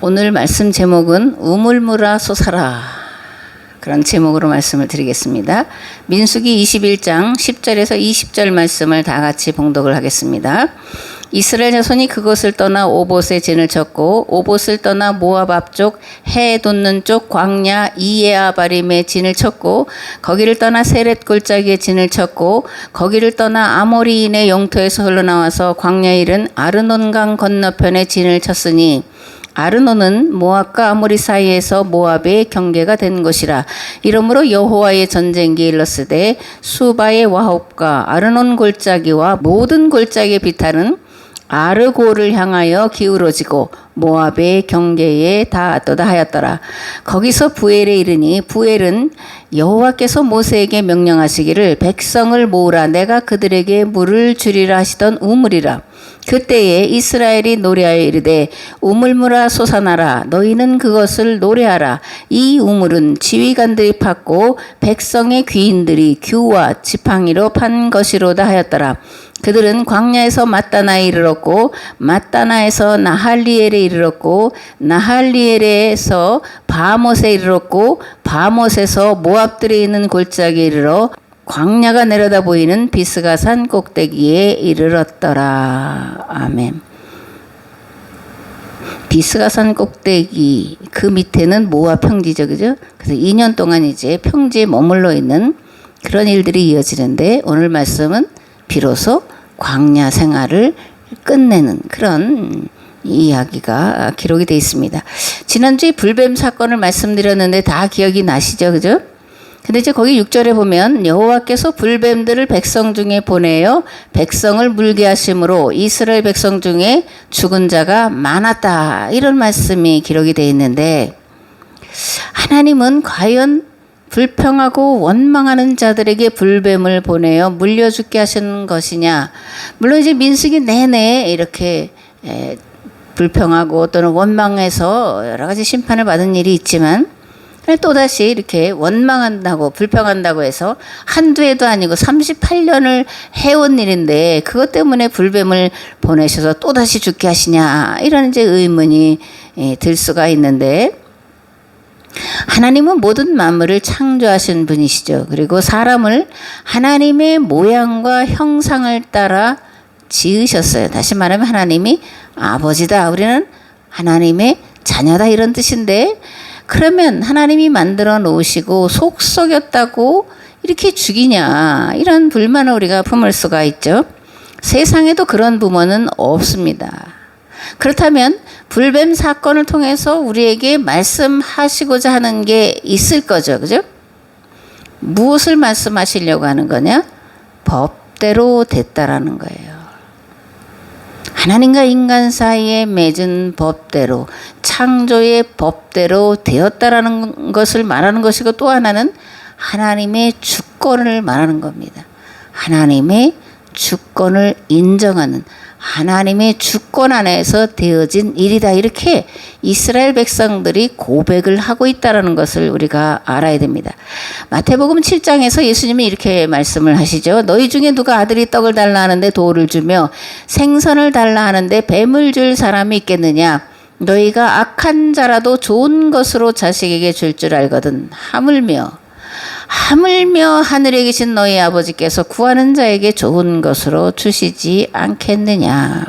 오늘 말씀 제목은 우물물아 솟아라, 그런 제목으로 말씀을 드리겠습니다. 민수기 21장 10절에서 20절 말씀을 다 같이 봉독을 하겠습니다. 이스라엘 자손이 그것을 떠나 오봇에 진을 쳤고 오봇을 떠나 모압 앞쪽 해 돋는 쪽 광야 이에아바림에 진을 쳤고 거기를 떠나 세렛 골짜기에 진을 쳤고 거기를 떠나 아모리인의 영토에서 흘러나와서 광야에 이른 아르논강 건너편에 진을 쳤으니 아르논은 모압과 아모리 사이에서 모압의 경계가 된 것이라. 이러므로 여호와의 전쟁기 일렀으되 수바의 와홉과 아르논 골짜기와 모든 골짜기의 비탈은 아르고를 향하여 기울어지고 모압의 경계에 닿았도다 하였더라. 거기서 부엘에 이르니 부엘은 여호와께서 모세에게 명령하시기를 백성을 모으라, 내가 그들에게 물을 주리라 하시던 우물이라. 그때에 이스라엘이 노래하여 이르되 우물물아 솟아나라, 너희는 그것을 노래하라. 이 우물은 지휘관들이 팠고 백성의 귀인들이 규와 지팡이로 판 것이로다 하였더라. 그들은 광야에서 마따나에 이르렀고 마따나에서 나할리엘에 이르렀고 나할리엘에서 바못에 이르렀고 바못에서 모압들에 있는 골짜기에 이르러 광야가 내려다 보이는 비스가산 꼭대기에 이르렀더라. 아멘. 비스가산 꼭대기 그 밑에는 모압 평지죠, 그죠? 그래서 2년 동안 이제 평지에 머물러 있는 그런 일들이 이어지는데 오늘 말씀은 비로소 광야 생활을 끝내는 그런 이야기가 기록이 되어 있습니다. 지난주에 불뱀 사건을 말씀드렸는데 다 기억이 나시죠, 그죠? 근데 이제 거기 6절에 보면 여호와께서 불뱀들을 백성 중에 보내어 백성을 물게 하심으로 이스라엘 백성 중에 죽은 자가 많았다, 이런 말씀이 기록이 되어 있는데 하나님은 과연 불평하고 원망하는 자들에게 불뱀을 보내어 물려 죽게 하시는 것이냐? 물론 이제 민수기 내내 이렇게 불평하고 또는 원망해서 여러 가지 심판을 받은 일이 있지만 또다시 이렇게 원망한다고 불평한다고 해서 한두 해도 아니고 38년을 해온 일인데 그것 때문에 불뱀을 보내셔서 또다시 죽게 하시냐, 이런 이제 의문이 들 수가 있는데 하나님은 모든 만물을 창조하신 분이시죠. 그리고 사람을 하나님의 모양과 형상을 따라 지으셨어요. 다시 말하면 하나님이 아버지다, 우리는 하나님의 자녀다, 이런 뜻인데 그러면 하나님이 만들어 놓으시고 속 썩였다고 이렇게 죽이냐, 이런 불만을 우리가 품을 수가 있죠. 세상에도 그런 부모는 없습니다. 그렇다면 불뱀 사건을 통해서 우리에게 말씀하시고자 하는 게 있을 거죠, 그죠? 무엇을 말씀하시려고 하는 거냐? 법대로 됐다라는 거예요. 하나님과 인간 사이에 맺은 법대로, 창조의 법대로 되었다라는 것을 말하는 것이고, 또 하나는 하나님의 주권을 말하는 겁니다. 하나님의 주권을 인정하는, 하나님의 주권 안에서 되어진 일이다, 이렇게 이스라엘 백성들이 고백을 하고 있다는 것을 우리가 알아야 됩니다. 마태복음 7장에서 예수님이 이렇게 말씀을 하시죠. 너희 중에 누가 아들이 떡을 달라 하는데 돌을 주며 생선을 달라 하는데 뱀을 줄 사람이 있겠느냐? 너희가 악한 자라도 좋은 것으로 자식에게 줄 줄 알거든. 하물며 하늘에 계신 너희 아버지께서 구하는 자에게 좋은 것으로 주시지 않겠느냐.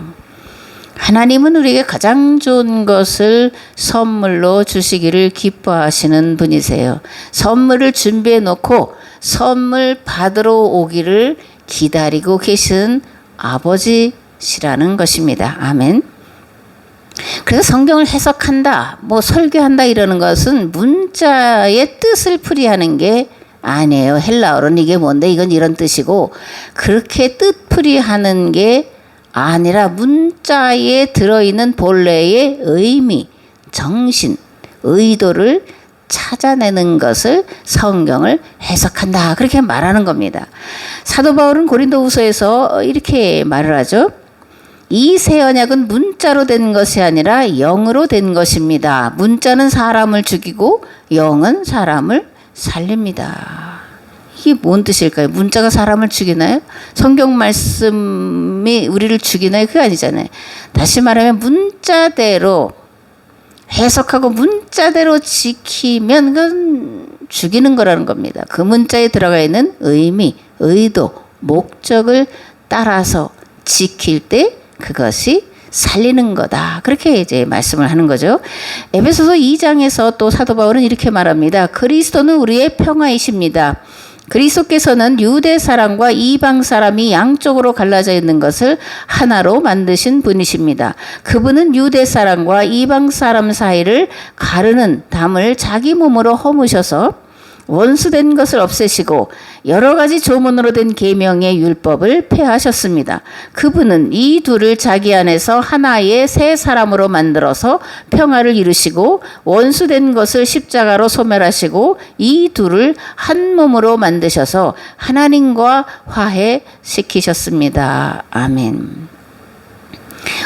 하나님은 우리에게 가장 좋은 것을 선물로 주시기를 기뻐하시는 분이세요. 선물을 준비해 놓고 선물 받으러 오기를 기다리고 계신 아버지시라는 것입니다. 아멘. 그래서 성경을 해석한다, 설교한다, 이러는 것은 문자의 뜻을 풀이하는 게 아니에요. 헬라어로는 이게 뭔데, 이건 이런 뜻이고, 그렇게 뜻풀이하는 게 아니라 문자에 들어있는 본래의 의미, 정신, 의도를 찾아내는 것을 성경을 해석한다, 그렇게 말하는 겁니다. 사도 바울은 고린도후서에서 이렇게 말을 하죠. 이 새 언약은 문자로 된 것이 아니라 영으로 된 것입니다. 문자는 사람을 죽이고 영은 사람을 살립니다. 이게 뭔 뜻일까요? 문자가 사람을 죽이나요? 성경 말씀이 우리를 죽이나요? 그게 아니잖아요. 다시 말하면 문자대로 해석하고 문자대로 지키면 그건 죽이는 거라는 겁니다. 그 문자에 들어가 있는 의미, 의도, 목적을 따라서 지킬 때 그것이 살리는 거다. 그렇게 이제 말씀을 하는 거죠. 에베소서 2장에서 또 사도 바울은 이렇게 말합니다. 그리스도는 우리의 평화이십니다. 그리스도께서는 유대 사람과 이방 사람이 양쪽으로 갈라져 있는 것을 하나로 만드신 분이십니다. 그분은 유대 사람과 이방 사람 사이를 가르는 담을 자기 몸으로 허무셔서 원수된 것을 없애시고 여러 가지 조문으로 된 계명의 율법을 폐하셨습니다. 그분은 이 둘을 자기 안에서 하나의 새 사람으로 만들어서 평화를 이루시고 원수된 것을 십자가로 소멸하시고 이 둘을 한 몸으로 만드셔서 하나님과 화해시키셨습니다. 아멘.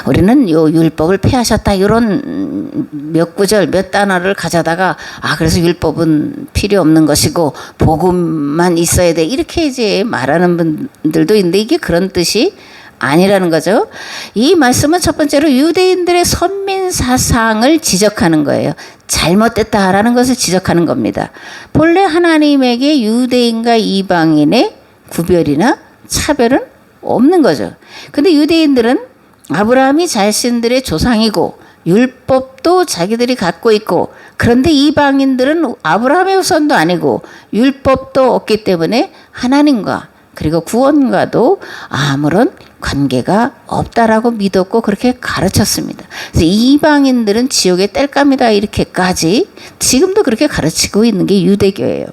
우리는 요 율법을 폐하셨다 이런 몇 구절 몇 단어를 가져다가 그래서 율법은 필요 없는 것이고 복음만 있어야 돼 이렇게 이제 말하는 분들도 있는데 이게 그런 뜻이 아니라는 거죠. 이 말씀은 첫 번째로 유대인들의 선민 사상을 지적하는 거예요. 잘못됐다라는 것을 지적하는 겁니다. 본래 하나님에게 유대인과 이방인의 구별이나 차별은 없는 거죠. 근데 유대인들은 아브라함이 자신들의 조상이고 율법도 자기들이 갖고 있고 그런데 이방인들은 아브라함의 후손도 아니고 율법도 없기 때문에 하나님과 그리고 구원과도 아무런 관계가 없다라고 믿었고 그렇게 가르쳤습니다. 그래서 이방인들은 지옥의 땔감이다 이렇게까지 지금도 그렇게 가르치고 있는 게 유대교예요.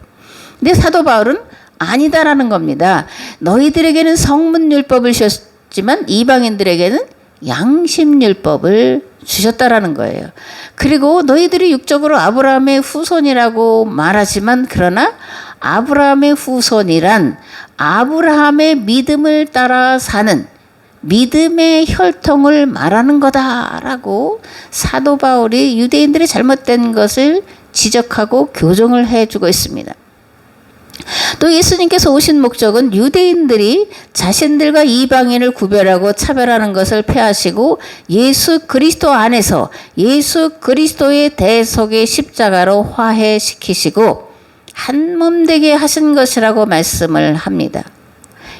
근데 사도 바울은 아니다라는 겁니다. 너희들에게는 성문율법을 주셨지만 이방인들에게는 양심율법을 주셨다라는 거예요. 그리고 너희들이 육적으로 아브라함의 후손이라고 말하지만 그러나 아브라함의 후손이란 아브라함의 믿음을 따라 사는 믿음의 혈통을 말하는 거다라고 사도 바울이 유대인들의 잘못된 것을 지적하고 교정을 해주고 있습니다. 또 예수님께서 오신 목적은 유대인들이 자신들과 이방인을 구별하고 차별하는 것을 폐하시고 예수 그리스도 안에서 예수 그리스도의 대속의 십자가로 화해시키시고 한 몸 되게 하신 것이라고 말씀을 합니다.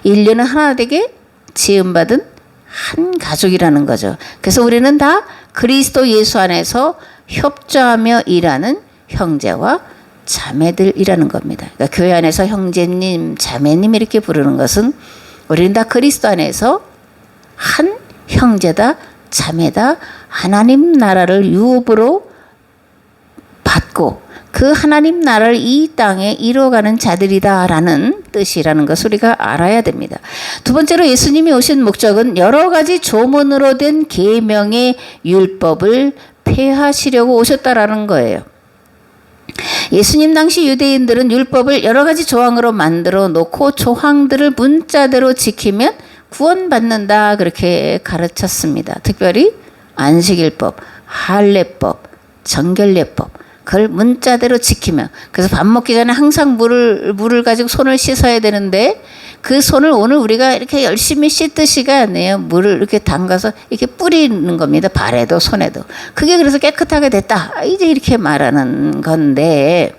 인류는 하나 되게 지음받은 한 가족이라는 거죠. 그래서 우리는 다 그리스도 예수 안에서 협조하며 일하는 형제와 자매들이라는 겁니다. 그러니까 교회 안에서 형제님, 자매님 이렇게 부르는 것은 우리는 다 그리스도 안에서 한 형제다, 자매다, 하나님 나라를 유업으로 받고 그 하나님 나라를 이 땅에 이루어가는 자들이다라는 뜻이라는 것을 우리가 알아야 됩니다. 두 번째로 예수님이 오신 목적은 여러 가지 조문으로 된 계명의 율법을 폐하시려고 오셨다라는 거예요. 예수님 당시 유대인들은 율법을 여러 가지 조항으로 만들어 놓고 조항들을 문자대로 지키면 구원받는다 그렇게 가르쳤습니다. 특별히 안식일법, 할례법, 정결례법 그걸 문자대로 지키면 그래서 밥 먹기 전에 항상 물을 가지고 손을 씻어야 되는데 그 손을 오늘 우리가 이렇게 열심히 씻듯이가 아니에요. 물을 이렇게 담가서 이렇게 뿌리는 겁니다. 발에도 손에도. 그게 그래서 깨끗하게 됐다. 이제 이렇게 말하는 건데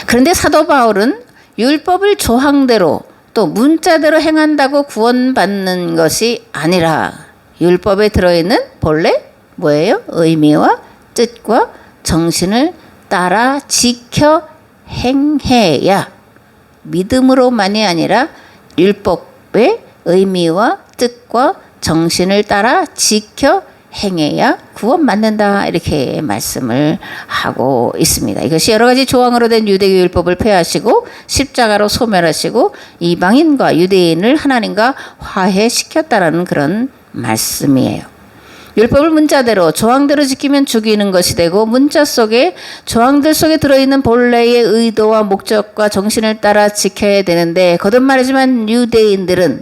그런데 사도 바울은 율법을 조항대로 또 문자대로 행한다고 구원받는 것이 아니라 율법에 들어있는 본래 뭐예요? 의미와 뜻과 정신을 따라 지켜 행해야 믿음으로만이 아니라 율법의 의미와 뜻과 정신을 따라 지켜 행해야 구원받는다 이렇게 말씀을 하고 있습니다. 이것이 여러 가지 조항으로 된 유대교 율법을 폐하시고 십자가로 소멸하시고 이방인과 유대인을 하나님과 화해시켰다라는 그런 말씀이에요. 율법을 문자대로 조항대로 지키면 죽이는 것이 되고 문자 속에 조항들 속에 들어있는 본래의 의도와 목적과 정신을 따라 지켜야 되는데 거듭 말하지만 유대인들은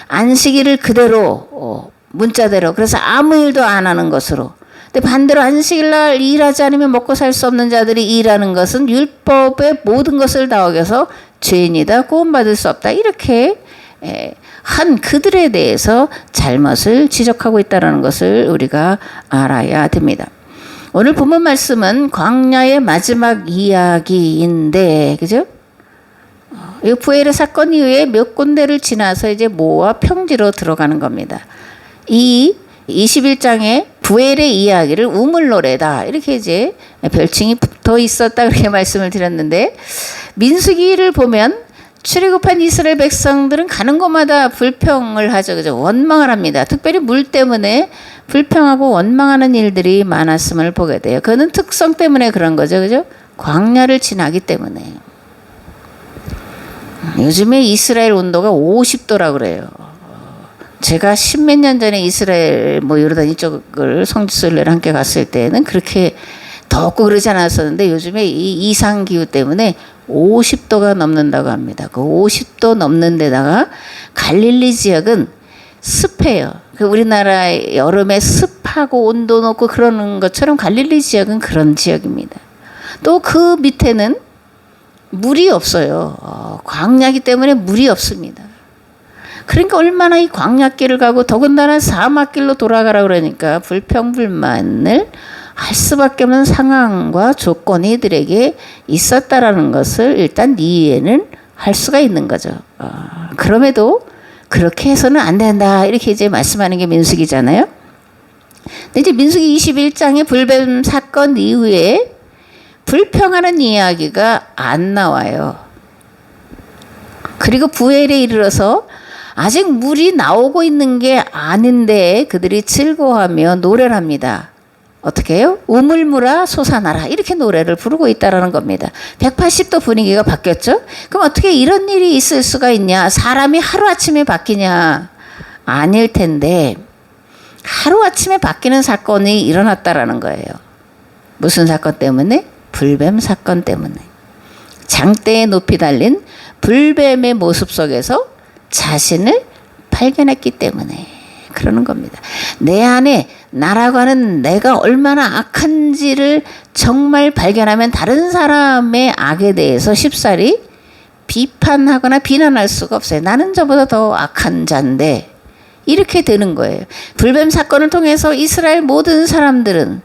안식일을 그대로 문자대로 그래서 아무 일도 안 하는 것으로 근데 반대로 안식일날 일하지 않으면 먹고 살 수 없는 자들이 일하는 것은 율법의 모든 것을 다 어겨서 죄인이다 구원받을 수 없다 이렇게 한 그들에 대해서 잘못을 지적하고 있다는 것을 우리가 알아야 됩니다. 오늘 본문 말씀은 광야의 마지막 이야기인데, 그죠? 이 부엘의 사건 이후에 몇 군데를 지나서 이제 모압 평지로 들어가는 겁니다. 이 21장에 부엘의 이야기를 우물노래다, 이렇게 이제 별칭이 붙어 있었다, 그렇게 말씀을 드렸는데, 민수기를 보면 출애굽한 이스라엘 백성들은 가는 곳마다 불평을 하죠. 그죠? 원망을 합니다. 특별히 물 때문에 불평하고 원망하는 일들이 많았음을 보게 돼요. 그는 특성 때문에 그런 거죠. 그죠? 광야를 지나기 때문에. 요즘에 이스라엘 온도가 50도라 그래요. 제가 십몇 년 전에 이스라엘 요르단 이쪽을 성지순례를 함께 갔을 때는 그렇게 덥고 그러지 않았었는데, 요즘에 이 이상 기후 때문에 50도가 넘는다고 합니다. 그 50도 넘는 데다가 갈릴리 지역은 습해요. 그 우리나라 여름에 습하고 온도 높고 그러는 것처럼 갈릴리 지역은 그런 지역입니다. 또 그 밑에는 물이 없어요. 광야기 때문에 물이 없습니다. 그러니까 얼마나 이 광야길을 가고 더군다나 사막길로 돌아가라 그러니까 불평불만을 할 수밖에 없는 상황과 조건이 이들에게 있었다라는 것을 일단 이해는 할 수가 있는 거죠. 그럼에도 그렇게 해서는 안 된다, 이렇게 이제 말씀하는 게 민수기잖아요. 근데 이제 민수기 21장의 불뱀 사건 이후에 불평하는 이야기가 안 나와요. 그리고 부엘에 이르러서 아직 물이 나오고 있는 게 아닌데 그들이 즐거워하며 노래를 합니다. 어떻게 해요? 우물물아 솟아나라, 이렇게 노래를 부르고 있다라는 겁니다. 180도 분위기가 바뀌었죠? 그럼 어떻게 이런 일이 있을 수가 있냐? 사람이 하루아침에 바뀌냐? 아닐 텐데 하루아침에 바뀌는 사건이 일어났다라는 거예요. 무슨 사건 때문에? 불뱀 사건 때문에. 장대에 높이 달린 불뱀의 모습 속에서 자신을 발견했기 때문에 그러는 겁니다. 내 안에 나라고 하는 내가 얼마나 악한지를 정말 발견하면 다른 사람의 악에 대해서 쉽사리 비판하거나 비난할 수가 없어요. 나는 저보다 더 악한 자인데, 이렇게 되는 거예요. 불뱀 사건을 통해서 이스라엘 모든 사람들은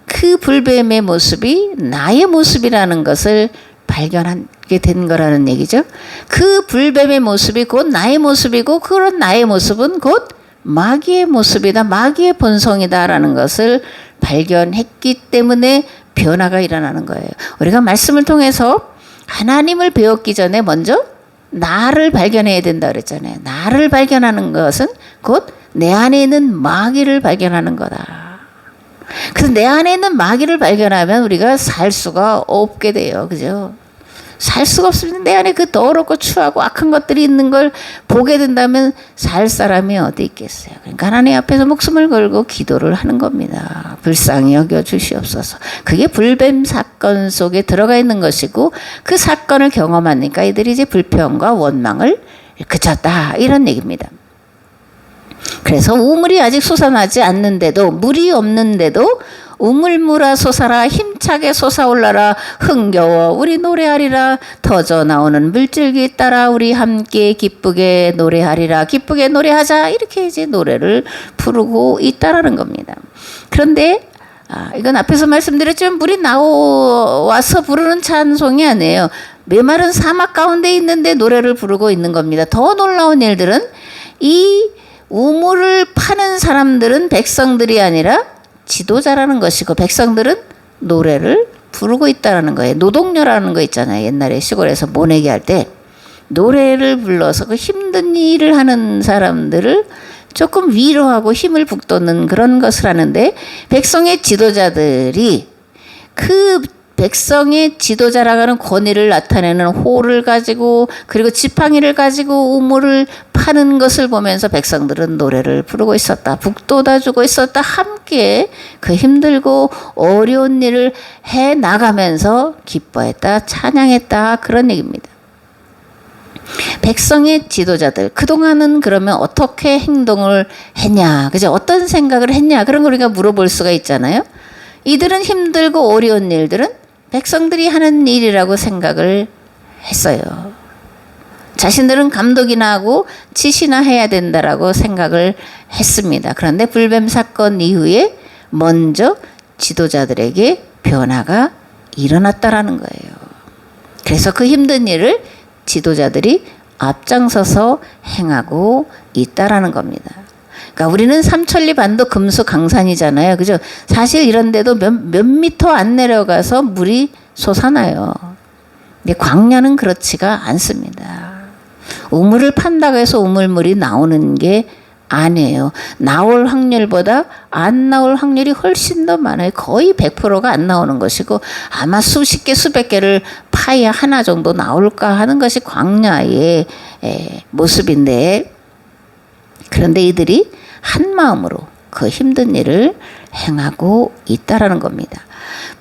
그 불뱀의 모습이 나의 모습이라는 것을 발견하게 된 거라는 얘기죠. 그 불뱀의 모습이 곧 나의 모습이고, 그런 나의 모습은 곧 마귀의 모습이다, 마귀의 본성이다라는 것을 발견했기 때문에 변화가 일어나는 거예요. 우리가 말씀을 통해서 하나님을 배웠기 전에 먼저 나를 발견해야 된다 그랬잖아요. 나를 발견하는 것은 곧 내 안에 있는 마귀를 발견하는 거다. 그래서 내 안에 있는 마귀를 발견하면 우리가 살 수가 없게 돼요. 그죠? 살 수가 없습니다. 내 안에 그 더럽고 추하고 악한 것들이 있는 걸 보게 된다면 살 사람이 어디 있겠어요. 그러니까 하나님 앞에서 목숨을 걸고 기도를 하는 겁니다. 불쌍히 여겨 주시옵소서. 그게 불뱀 사건 속에 들어가 있는 것이고, 그 사건을 경험하니까 이들이 이제 불평과 원망을 그쳤다, 이런 얘기입니다. 그래서 우물이 아직 솟아나지 않는데도, 물이 없는데도 우물물아 솟아라, 힘차게 솟아올라라, 흥겨워 우리 노래하리라, 터져 나오는 물줄기 따라 우리 함께 기쁘게 노래하리라, 기쁘게 노래하자, 이렇게 이제 노래를 부르고 있다라는 겁니다. 그런데 이건 앞에서 말씀드렸지만 물이 나와서 부르는 찬송이 아니에요. 메마른 사막 가운데 있는데 노래를 부르고 있는 겁니다. 더 놀라운 일들은 이 우물을 파는 사람들은 백성들이 아니라 지도자라는 것이고, 백성들은 노래를 부르고 있다는 거예요. 노동요라는 거 있잖아요. 옛날에 시골에서 모내기 할 때 노래를 불러서 그 힘든 일을 하는 사람들을 조금 위로하고 힘을 북돋는 그런 것을 하는데, 백성의 지도자들이 그 백성의 지도자라고 하는 권위를 나타내는 호를 가지고, 그리고 지팡이를 가지고 우물을 파는 것을 보면서 백성들은 노래를 부르고 있었다, 북돋아주고 있었다, 함께 그 힘들고 어려운 일을 해 나가면서 기뻐했다, 찬양했다, 그런 얘기입니다. 백성의 지도자들, 그동안은 그러면 어떻게 행동을 했냐, 그죠? 어떤 생각을 했냐, 그런 걸 우리가 물어볼 수가 있잖아요. 이들은 힘들고 어려운 일들은 백성들이 하는 일이라고 생각을 했어요. 자신들은 감독이나 하고 지시나 해야 된다라고 생각을 했습니다. 그런데 불뱀 사건 이후에 먼저 지도자들에게 변화가 일어났다라는 거예요. 그래서 그 힘든 일을 지도자들이 앞장서서 행하고 있다라는 겁니다. 그러니까 우리는 삼천리 반도 금수강산이잖아요. 그죠? 사실 이런 데도 몇 미터 안 내려가서 물이 솟아나요. 근데 광야는 그렇지가 않습니다. 우물을 판다고 해서 우물물이 나오는 게 아니에요. 나올 확률보다 안 나올 확률이 훨씬 더 많아요. 거의 100%가 안 나오는 것이고 아마 수십 개 수백 개를 파야 하나 정도 나올까 하는 것이 광야의 모습인데, 그런데 이들이 한 마음으로 그 힘든 일을 행하고 있다라는 겁니다.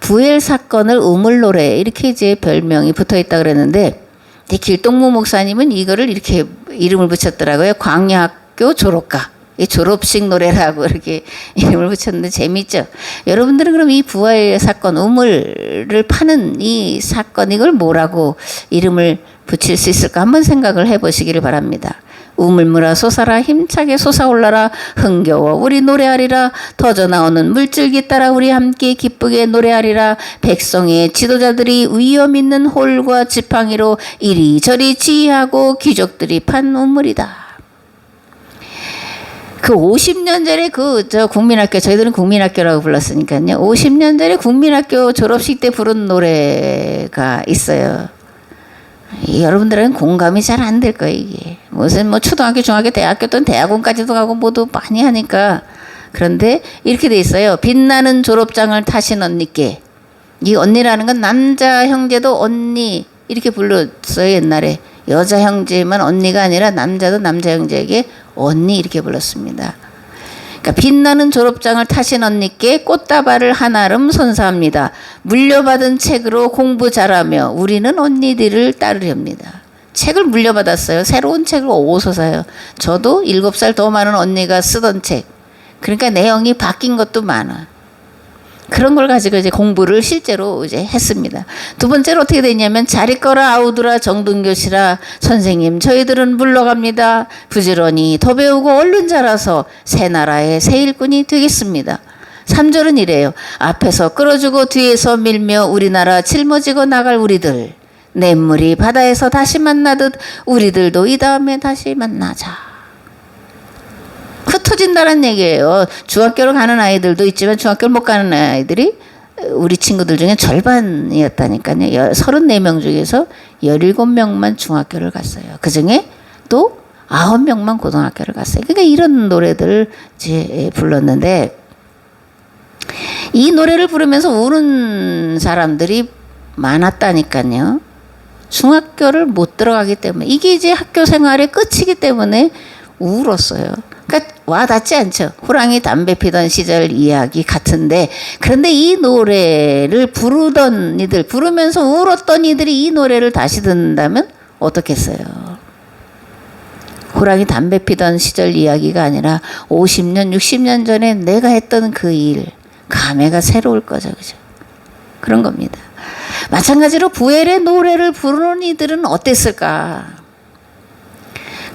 부엘 사건을 우물노래 이렇게 이제 별명이 붙어 있다 그랬는데, 길동무 목사님은 이거를 이렇게 이름을 붙였더라고요. 광야학교 졸업가. 이 졸업식 노래라고 이렇게 이름을 붙였는데 재밌죠? 여러분들은 그럼 이 부활 사건, 우물을 파는 이 사건, 이걸 뭐라고 이름을 붙일 수 있을까 한번 생각을 해보시기를 바랍니다. 우물물아 솟아라 힘차게 솟아올라라 흥겨워 우리 노래하리라 터져나오는 물줄기 따라 우리 함께 기쁘게 노래하리라 백성의 지도자들이 위엄 있는 홀과 지팡이로 이리저리 지휘하고 귀족들이 판 우물이다. 그 50년 전에 국민학교, 저희들은 국민학교라고 불렀으니까요. 50년 전에 국민학교 졸업식 때 부른 노래가 있어요. 여러분들은 공감이 잘 안 될 거예요, 이게. 무슨 초등학교, 중학교, 대학교 또는 대학원까지도 가고 모두 많이 하니까. 그런데 이렇게 돼 있어요. 빛나는 졸업장을 타신 언니께. 이 언니라는 건 남자 형제도 언니 이렇게 불렀어요, 옛날에. 여자 형제만 언니가 아니라 남자도 남자 형제에게 언니 이렇게 불렀습니다. 그러니까 빛나는 졸업장을 타신 언니께 꽃다발을 한아름 선사합니다. 물려받은 책으로 공부 잘하며 우리는 언니들을 따르렵니다. 책을 물려받았어요. 새로운 책을 어디서 사요? 저도 7살 더 많은 언니가 쓰던 책. 그러니까 내용이 바뀐 것도 많아. 그런 걸 가지고 이제 공부를 실제로 이제 했습니다. 두 번째로 어떻게 됐냐면 잘 있거라 아우들아 정등교시라 선생님 저희들은 물러갑니다. 부지런히 더 배우고 얼른 자라서 새 나라의 새 일꾼이 되겠습니다. 3절은 이래요. 앞에서 끌어주고 뒤에서 밀며 우리나라 짊어지고 나갈 우리들 냇물이 바다에서 다시 만나듯 우리들도 이 다음에 다시 만나자. 흩어진다는 얘기예요. 중학교를 가는 아이들도 있지만 중학교를 못 가는 아이들이 우리 친구들 중에 절반이었다니까요. 34명 중에서 17명만 중학교를 갔어요. 그중에 또 9명만 고등학교를 갔어요. 그러니까 이런 노래들을 이제 불렀는데 이 노래를 부르면서 우는 사람들이 많았다니까요. 중학교를 못 들어가기 때문에 이게 이제 학교 생활의 끝이기 때문에 울었어요. 그러니까 와닿지 않죠. 호랑이 담배 피던 시절 이야기 같은데 그런데 이 노래를 부르던 이들 부르면서 울었던 이들이 이 노래를 다시 듣는다면 어떻겠어요. 호랑이 담배 피던 시절 이야기가 아니라 50년 60년 전에 내가 했던 그 일 감회가 새로울 거죠. 그죠? 그런 겁니다. 마찬가지로 부엘의 노래를 부르는 이들은 어땠을까.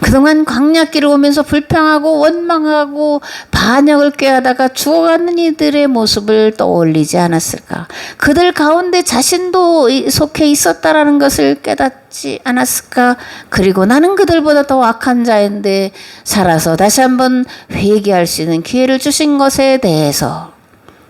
그동안 광야길을 오면서 불평하고 원망하고 반역을 꾀하다가 죽어가는 이들의 모습을 떠올리지 않았을까. 그들 가운데 자신도 속해 있었다라는 것을 깨닫지 않았을까. 그리고 나는 그들보다 더 악한 자인데 살아서 다시 한번 회개할 수 있는 기회를 주신 것에 대해서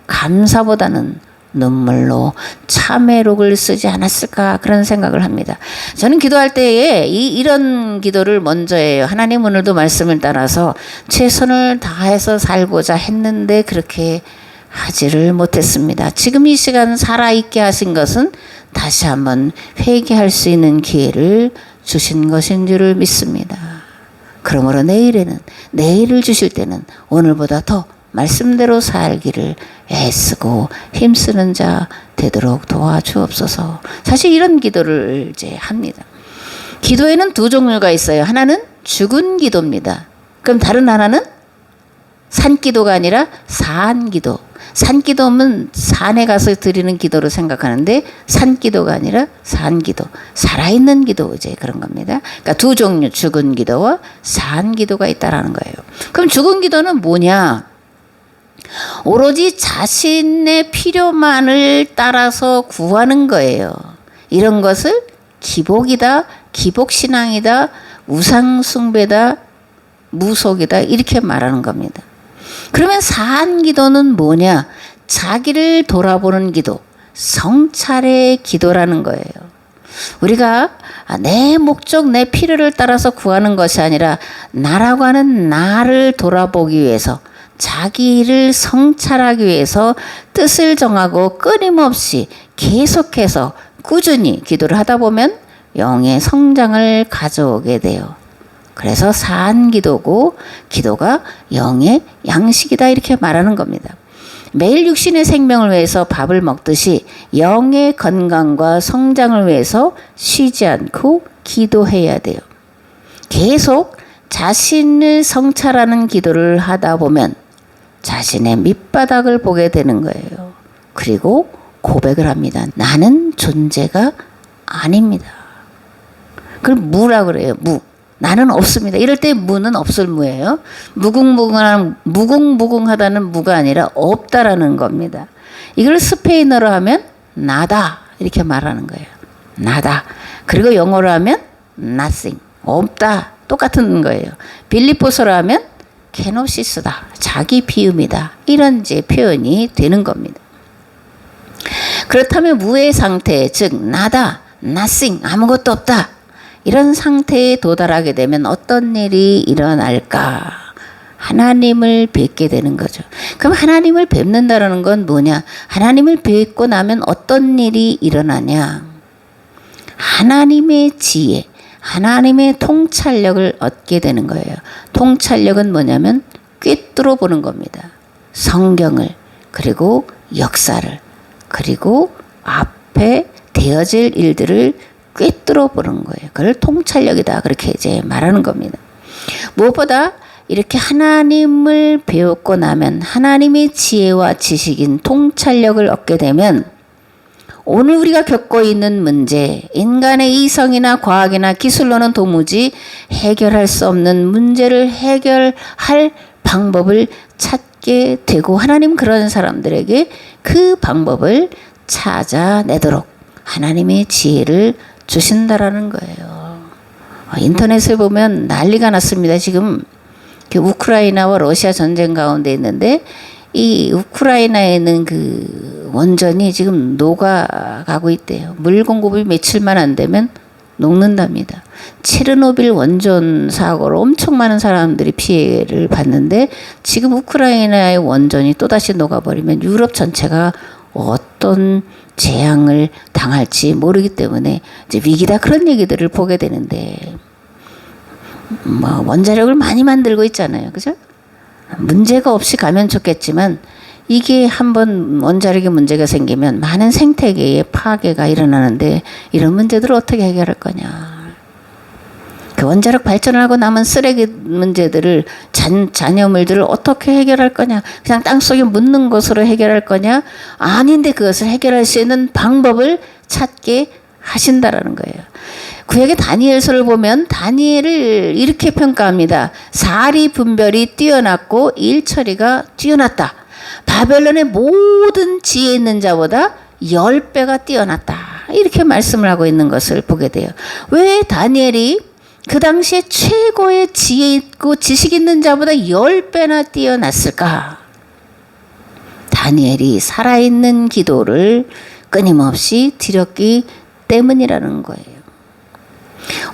감사보다는 눈물로 참회록을 쓰지 않았을까 그런 생각을 합니다. 저는 기도할 때에 이런 기도를 먼저 해요. 하나님 오늘도 말씀을 따라서 최선을 다해서 살고자 했는데 그렇게 하지를 못했습니다. 지금 이 시간 살아있게 하신 것은 다시 한번 회개할 수 있는 기회를 주신 것인 줄을 믿습니다. 그러므로 내일을 주실 때는 오늘보다 더 말씀대로 살기를 애쓰고 힘쓰는 자 되도록 도와주옵소서. 사실 이런 기도를 이제 합니다. 기도에는 두 종류가 있어요. 하나는 죽은 기도입니다. 그럼 다른 하나는 산기도가 아니라 산기도. 산기도면 산에 가서 드리는 기도로 생각하는데 산기도가 아니라 산기도. 살아있는 기도 이제 그런 겁니다. 그러니까 두 종류 죽은 기도와 산기도가 있다라는 거예요. 그럼 죽은 기도는 뭐냐? 오로지 자신의 필요만을 따라서 구하는 거예요. 이런 것을 기복이다, 기복신앙이다, 우상숭배다, 무속이다 이렇게 말하는 겁니다. 그러면 사한기도는 뭐냐? 자기를 돌아보는 기도, 성찰의 기도라는 거예요. 우리가 내 목적, 내 필요를 따라서 구하는 것이 아니라 나라고 하는 나를 돌아보기 위해서, 자기를 성찰하기 위해서 뜻을 정하고 끊임없이 계속해서 꾸준히 기도를 하다 보면 영의 성장을 가져오게 돼요. 그래서 사한기도고 기도가 영의 양식이다 이렇게 말하는 겁니다. 매일 육신의 생명을 위해서 밥을 먹듯이 영의 건강과 성장을 위해서 쉬지 않고 기도해야 돼요. 계속 자신을 성찰하는 기도를 하다 보면 자신의 밑바닥을 보게 되는 거예요. 그리고 고백을 합니다. 나는 존재가 아닙니다. 그걸 무라 그래요. 무. 나는 없습니다. 이럴 때 무는 없을 무예요. 무궁무궁하다는 무가 아니라 없다라는 겁니다. 이걸 스페인어로 하면 나다 이렇게 말하는 거예요. 나다. 그리고 영어로 하면 nothing. 없다. 똑같은 거예요. 빌립보서로 하면 케노시스다. 자기 비움이다. 이런 이제 표현이 되는 겁니다. 그렇다면 무의 상태, 즉 나다, nothing, 아무것도 없다. 이런 상태에 도달하게 되면 어떤 일이 일어날까? 하나님을 뵙게 되는 거죠. 그럼 하나님을 뵙는다는 건 뭐냐? 하나님을 뵙고 나면 어떤 일이 일어나냐? 하나님의 지혜, 하나님의 통찰력을 얻게 되는 거예요. 통찰력은 뭐냐면 꿰뚫어 보는 겁니다. 성경을, 그리고 역사를, 그리고 앞에 되어질 일들을 꿰뚫어 보는 거예요. 그걸 통찰력이다. 그렇게 이제 말하는 겁니다. 무엇보다 이렇게 하나님을 배웠고 나면 하나님의 지혜와 지식인 통찰력을 얻게 되면 오늘 우리가 겪고 있는 문제, 인간의 이성이나 과학이나 기술로는 도무지 해결할 수 없는 문제를 해결할 방법을 찾게 되고 하나님 그런 사람들에게 그 방법을 찾아내도록 하나님의 지혜를 주신다라는 거예요. 인터넷에 보면 난리가 났습니다. 지금 우크라이나와 러시아 전쟁 가운데 있는데 이 우크라이나에는 그 원전이 지금 녹아가고 있대요. 물 공급이 며칠만 안 되면 녹는답니다. 체르노빌 원전 사고로 엄청 많은 사람들이 피해를 봤는데 지금 우크라이나의 원전이 또다시 녹아버리면 유럽 전체가 어떤 재앙을 당할지 모르기 때문에 이제 위기다 그런 얘기들을 보게 되는데 뭐 원자력을 많이 만들고 있잖아요. 그죠? 문제가 없이 가면 좋겠지만 이게 한번 원자력에 문제가 생기면 많은 생태계에 파괴가 일어나는데 이런 문제들을 어떻게 해결할 거냐. 그 원자력 발전을 하고 남은 쓰레기 문제들을 잔여물들을 어떻게 해결할 거냐. 그냥 땅속에 묻는 것으로 해결할 거냐. 아닌데 그것을 해결할 수 있는 방법을 찾게 하신다라는 거예요. 구약의 다니엘서를 보면 다니엘을 이렇게 평가합니다. 사리 분별이 뛰어났고 일처리가 뛰어났다. 바벨론의 모든 지혜 있는 자보다 10배가 뛰어났다. 이렇게 말씀을 하고 있는 것을 보게 돼요. 왜 다니엘이 그 당시에 최고의 지혜 있고 지식 있는 자보다 10배나 뛰어났을까? 다니엘이 살아있는 기도를 끊임없이 드렸기 때문이라는 거예요.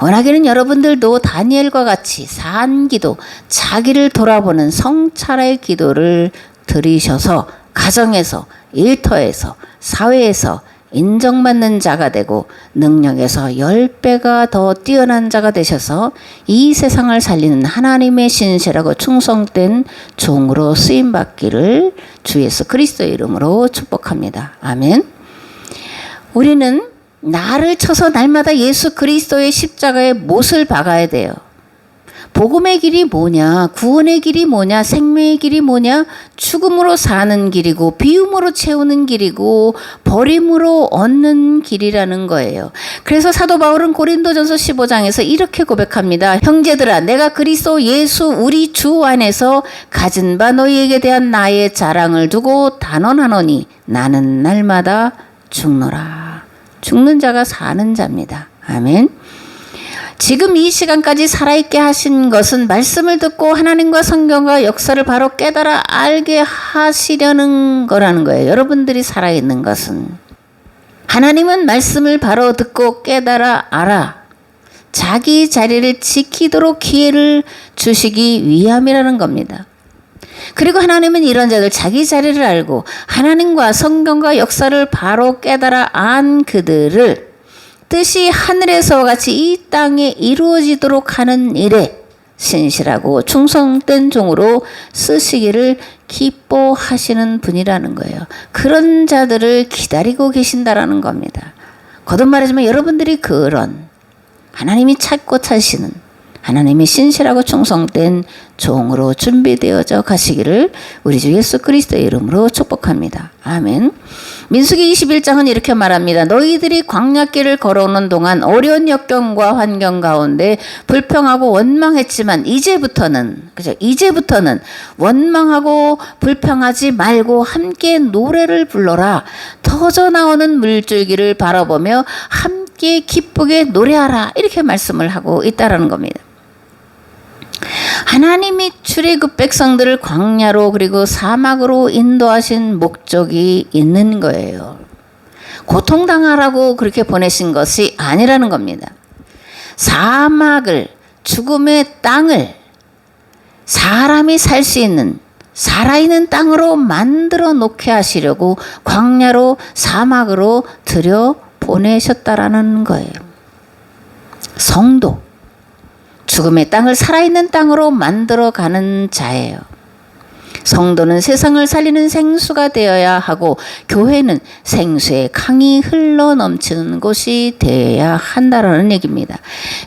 원하기는 여러분들도 다니엘과 같이 사한기도, 자기를 돌아보는 성찰의 기도를 드리셔서 가정에서, 일터에서, 사회에서 인정받는 자가 되고 능력에서 10배가 더 뛰어난 자가 되셔서 이 세상을 살리는 하나님의 신실하고 충성된 종으로 쓰임받기를 주 예수 그리스도의 이름으로 축복합니다. 아멘. 우리는 나를 쳐서 날마다 예수 그리스도의 십자가에 못을 박아야 돼요. 복음의 길이 뭐냐, 구원의 길이 뭐냐, 생명의 길이 뭐냐, 죽음으로 사는 길이고 비움으로 채우는 길이고 버림으로 얻는 길이라는 거예요. 그래서 사도 바울은 고린도전서 15장에서 이렇게 고백합니다. 형제들아, 내가 그리스도 예수 우리 주 안에서 가진 바 너희에게 대한 나의 자랑을 두고 단언하노니 나는 날마다 죽노라. 죽는 자가 사는 자입니다. 아멘. 지금 이 시간까지 살아있게 하신 것은 말씀을 듣고 하나님과 성경과 역사를 바로 깨달아 알게 하시려는 거라는 거예요. 여러분들이 살아있는 것은. 하나님은 말씀을 바로 듣고 깨달아 알아 자기 자리를 지키도록 기회를 주시기 위함이라는 겁니다. 그리고 하나님은 이런 자들, 자기 자리를 알고 하나님과 성경과 역사를 바로 깨달아 안 그들을 뜻이 하늘에서와 같이 이 땅에 이루어지도록 하는 일에 신실하고 충성된 종으로 쓰시기를 기뻐하시는 분이라는 거예요. 그런 자들을 기다리고 계신다라는 겁니다. 거듭 말하지만 여러분들이 그런 하나님이 찾고 찾으시는 하나님이 신실하고 충성된 종으로 준비되어져 가시기를 우리 주 예수 그리스도의 이름으로 축복합니다. 아멘. 민수기 21장은 이렇게 말합니다. 너희들이 광야길을 걸어오는 동안 어려운 역경과 환경 가운데 불평하고 원망했지만 이제부터는 원망하고 불평하지 말고 함께 노래를 불러라. 터져 나오는 물줄기를 바라보며 함께 기쁘게 노래하라. 이렇게 말씀을 하고 있다라는 겁니다. 하나님이 출애굽 백성들을 광야로 그리고 사막으로 인도하신 목적이 있는 거예요. 고통당하라고 그렇게 보내신 것이 아니라는 겁니다. 사막을, 죽음의 땅을 사람이 살 수 있는 살아있는 땅으로 만들어 놓게 하시려고 광야로 사막으로 들여 보내셨다라는 거예요. 성도, 죽음의 땅을 살아있는 땅으로 만들어가는 자예요. 성도는 세상을 살리는 생수가 되어야 하고 교회는 생수의 강이 흘러넘치는 곳이 되어야 한다라는 얘기입니다.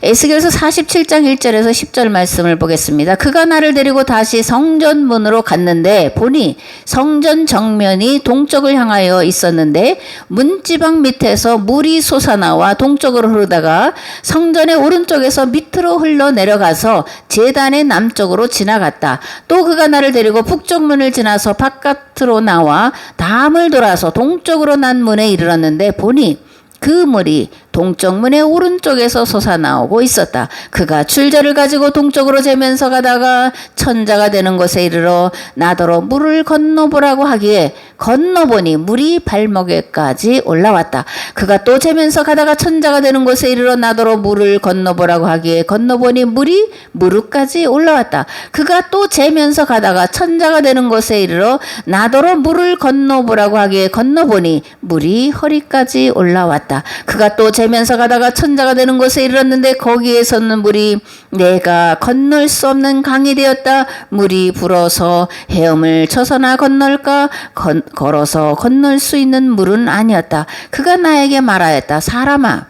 에스겔서 47장 1절에서 10절 말씀을 보겠습니다. 그가 나를 데리고 다시 성전 문으로 갔는데 보니 성전 정면이 동쪽을 향하여 있었는데 문지방 밑에서 물이 솟아나와 동쪽으로 흐르다가 성전의 오른쪽에서 밑으로 흘러내려가서 제단의 남쪽으로 지나갔다. 또 그가 나를 데리고 북쪽 문을 지나서 바깥으로 나와 담을 돌아서 동쪽으로 난 문에 이르렀는데 보니 그 물이 동쪽 문의 오른쪽에서 솟아나오고 있었다. 그가 줄자를 가지고 동쪽으로 재면서 가다가 천자가 되는 곳에 이르러 나더러 물을 건너보라고 하기에 건너보니 물이 발목에까지 올라왔다. 그가 또 재면서 가다가 천자가 되는 곳에 이르러 나더러 물을 건너보라고 하기에 건너보니 물이 무릎까지 올라왔다. 그가 또 재면서 가다가 천자가 되는 곳에 이르러 나더러 물을 건너보라고 하기에 건너보니 물이 허리까지 올라왔다. 그가 또 재면서 가다가 천자가 되는 곳에 이르렀는데 거기에서는 물이 내가 건널 수 없는 강이 되었다. 물이 불어서 헤엄을 쳐서나 건널까 걸어서 건널 수 있는 물은 아니었다. 그가 나에게 말하였다. 사람아,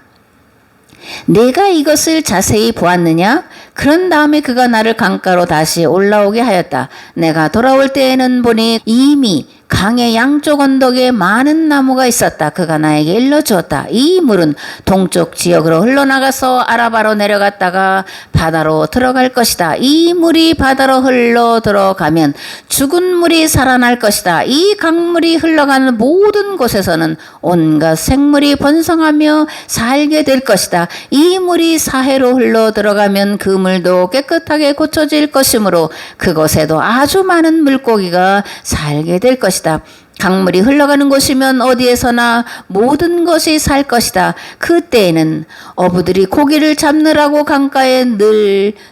내가 이것을 자세히 보았느냐? 그런 다음에 그가 나를 강가로 다시 올라오게 하였다. 내가 돌아올 때에는 보니 이미 강의 양쪽 언덕에 많은 나무가 있었다. 그가 나에게 일러주었다. 이 물은 동쪽 지역으로 흘러나가서 아라바로 내려갔다가 바다로 들어갈 것이다. 이 물이 바다로 흘러 들어가면 죽은 물이 살아날 것이다. 이 강물이 흘러가는 모든 곳에서는 온갖 생물이 번성하며 살게 될 것이다. 이 물이 사해로 흘러 들어가면 그 물도 깨끗하게 고쳐질 것이므로 그곳에도 아주 많은 물고기가 살게 될 것이다. 강물이 흘러가는 곳이면 어디에서나 모든 것이 살 것이다. 그때에는 어부들이 고기를 잡느라고 강가에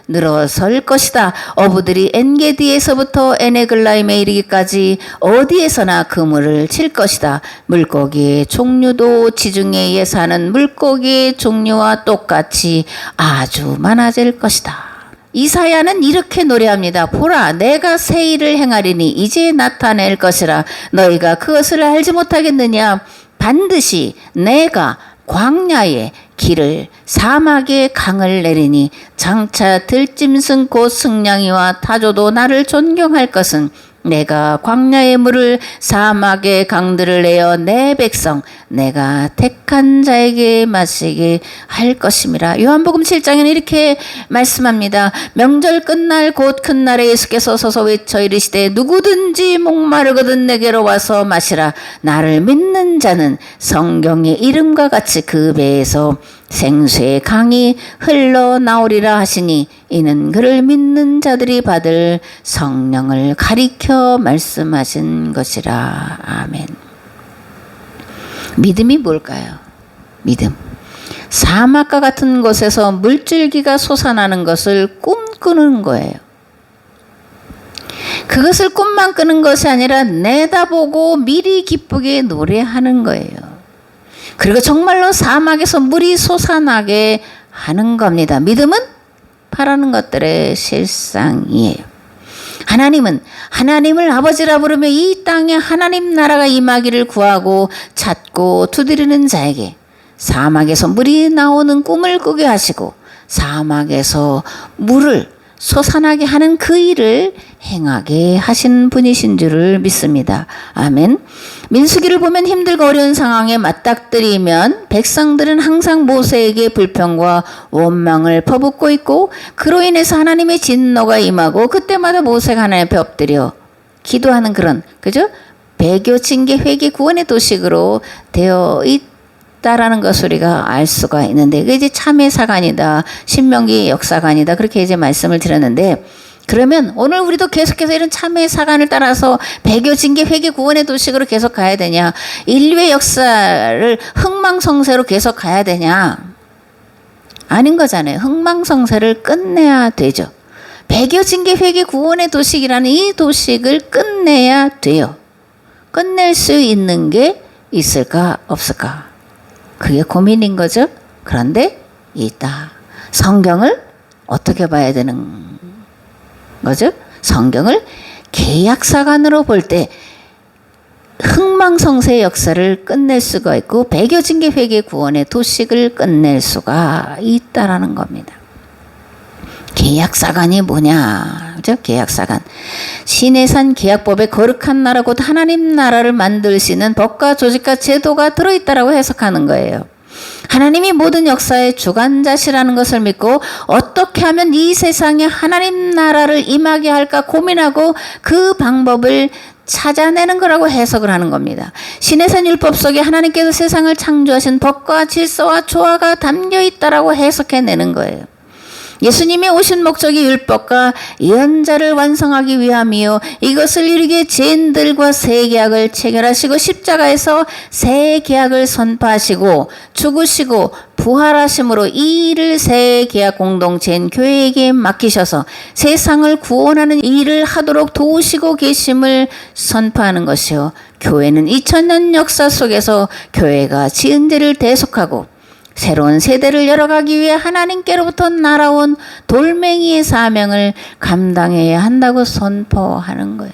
늘어설 것이다. 어부들이 엔게디에서부터 에네글라임에 이르기까지 어디에서나 그물을 칠 것이다. 물고기의 종류도 지중해에 사는 물고기의 종류와 똑같이 아주 많아질 것이다. 이사야는 이렇게 노래합니다. 보라, 내가 새 일을 행하리니 이제 나타낼 것이라. 너희가 그것을 알지 못하겠느냐? 반드시 내가 광야에 길을 사막에 강을 내리니 장차 들짐승 곧 승냥이와 타조도 나를 존경할 것은 내가 광야의 물을 사막의 강들을 내어 내 백성 내가 택한 자에게 마시게 할 것임이라. 요한복음 7장에는 이렇게 말씀합니다. 명절 끝날 곧 큰 날에 예수께서 서서 외쳐 이르시되 누구든지 목마르거든 내게로 와서 마시라. 나를 믿는 자는 성경의 이름과 같이 그 배에서 생수의 강이 흘러나오리라 하시니 이는 그를 믿는 자들이 받을 성령을 가리켜 말씀하신 것이라. 아멘. 믿음이 뭘까요? 믿음. 사막과 같은 곳에서 물줄기가 솟아나는 것을 꿈꾸는 거예요. 그것을 꿈만 꾸는 것이 아니라 내다보고 미리 기쁘게 노래하는 거예요. 그리고 정말로 사막에서 물이 솟아나게 하는 겁니다. 믿음은 바라는 것들의 실상이에요. 하나님은 하나님을 아버지라 부르며 이 땅에 하나님 나라가 임하기를 구하고 찾고 두드리는 자에게 사막에서 물이 나오는 꿈을 꾸게 하시고 사막에서 물을 솟아나게 하는 그 일을 행하게 하신 분이신 줄을 믿습니다. 아멘. 민수기를 보면 힘들고 어려운 상황에 맞닥뜨리면 백성들은 항상 모세에게 불평과 원망을 퍼붓고 있고 그로 인해서 하나님의 진노가 임하고 그때마다 모세가 하나님 앞에 엎드려 기도하는 그런 그죠? 배교, 징계, 회개, 구원의 도식으로 되어 있다라는 것을 우리가 알 수가 있는데 그게 이제 참회 사관이다, 신명기 역사관이다 그렇게 이제 말씀을 드렸는데 그러면 오늘 우리도 계속해서 이런 참회 사관을 따라서 배교, 징계, 회개, 구원의 도식으로 계속 가야 되냐? 인류의 역사를 흥망성쇠로 계속 가야 되냐? 아닌 거잖아요. 흥망성쇠를 끝내야 되죠. 배교, 징계, 회개, 구원의 도식이라는 이 도식을 끝내야 돼요. 끝낼 수 있는 게 있을까 없을까? 그게 고민인 거죠. 그런데 있다. 성경을 어떻게 봐야 되는 거죠? 성경을 계약사관으로 볼 때 흥망성쇠의 역사를 끝낼 수가 있고 배교, 징계, 회개, 구원의 도식을 끝낼 수가 있다라는 겁니다. 계약사관이 뭐냐? 그죠? 계약사관. 시내산 계약법에 거룩한 나라 곧 하나님 나라를 만드시는 법과 조직과 제도가 들어있다라고 해석하는 거예요. 하나님이 모든 역사의 주관자시라는 것을 믿고 어떻게 하면 이 세상에 하나님 나라를 임하게 할까 고민하고 그 방법을 찾아내는 거라고 해석을 하는 겁니다. 시내산 율법 속에 하나님께서 세상을 창조하신 법과 질서와 조화가 담겨 있다라고 해석해내는 거예요. 예수님이 오신 목적이 율법과 예언자를 완성하기 위함이요 이것을 이루기에 죄인들과 새 계약을 체결하시고 십자가에서 새 계약을 선포하시고 죽으시고 부활하심으로 이 일을 새 계약 공동체인 교회에게 맡기셔서 세상을 구원하는 일을 하도록 도우시고 계심을 선포하는 것이요 교회는 2000년 역사 속에서 교회가 지은 죄를 대속하고 새로운 세대를 열어가기 위해 하나님께로부터 날아온 돌멩이의 사명을 감당해야 한다고 선포하는 거예요.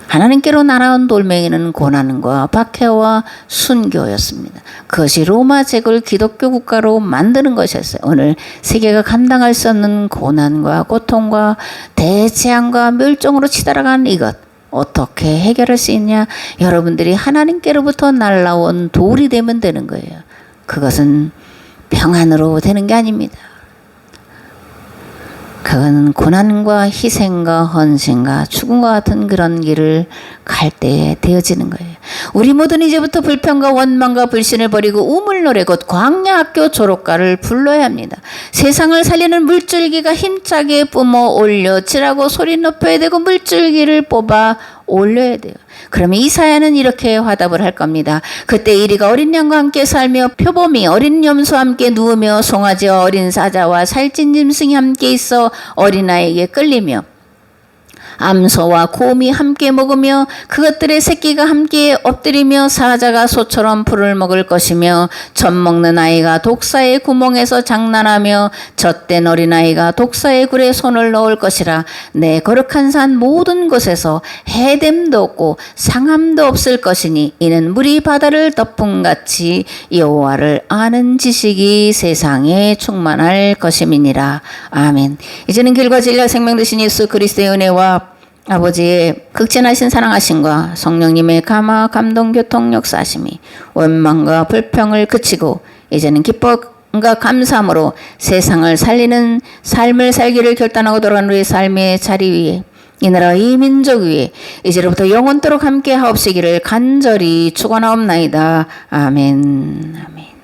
하나님께로 날아온 돌멩이는 고난과 박해와 순교였습니다. 그것이 로마 제국을 기독교 국가로 만드는 것이었어요. 오늘 세계가 감당할 수 없는 고난과 고통과 대재앙과 멸종으로 치달아가는 이것 어떻게 해결할 수 있냐? 여러분들이 하나님께로부터 날아온 돌이 되면 되는 거예요. 그것은 평안으로 되는 게 아닙니다. 그건 고난과 희생과 헌신과 죽음과 같은 그런 길을 갈 때에 되어지는 거예요. 우리 모두는 이제부터 불평과 원망과 불신을 버리고 우물 노래 곧 광야학교 졸업가를 불러야 합니다. 세상을 살리는 물줄기가 힘차게 뿜어 올려치라고 소리 높여야 되고 물줄기를 뽑아 올려야 돼요. 그러면 이사야는 이렇게 화답을 할 겁니다. 그때 이리가 어린 양과 함께 살며 표범이 어린 염소와 함께 누우며 송아지와 어린 사자와 살찐 짐승이 함께 있어 어린아이에게 끌리며 암소와 곰이 함께 먹으며 그것들의 새끼가 함께 엎드리며 사자가 소처럼 풀을 먹을 것이며 젖 먹는 아이가 독사의 구멍에서 장난하며 젖된 어린아이가 독사의 굴에 손을 넣을 것이라. 내 거룩한 산 모든 곳에서 해됨도 없고 상함도 없을 것이니 이는 물이 바다를 덮음같이 여호와를 아는 지식이 세상에 충만할 것임이니라. 아멘. 이제는 길과 진리와 생명 되신 예수 그리스도의 은혜와 아버지의 극진하신 사랑하심과 성령님의 감화 감동 교통 역사하심이 원망과 불평을 그치고 이제는 기쁨과 감사함으로 세상을 살리는 삶을 살기를 결단하고 돌아가는 우리의 삶의 자리 위에 이 나라 이 민족 위에 이제로부터 영원토록 함께 하옵시기를 간절히 축원하옵나이다. 아멘. 아멘.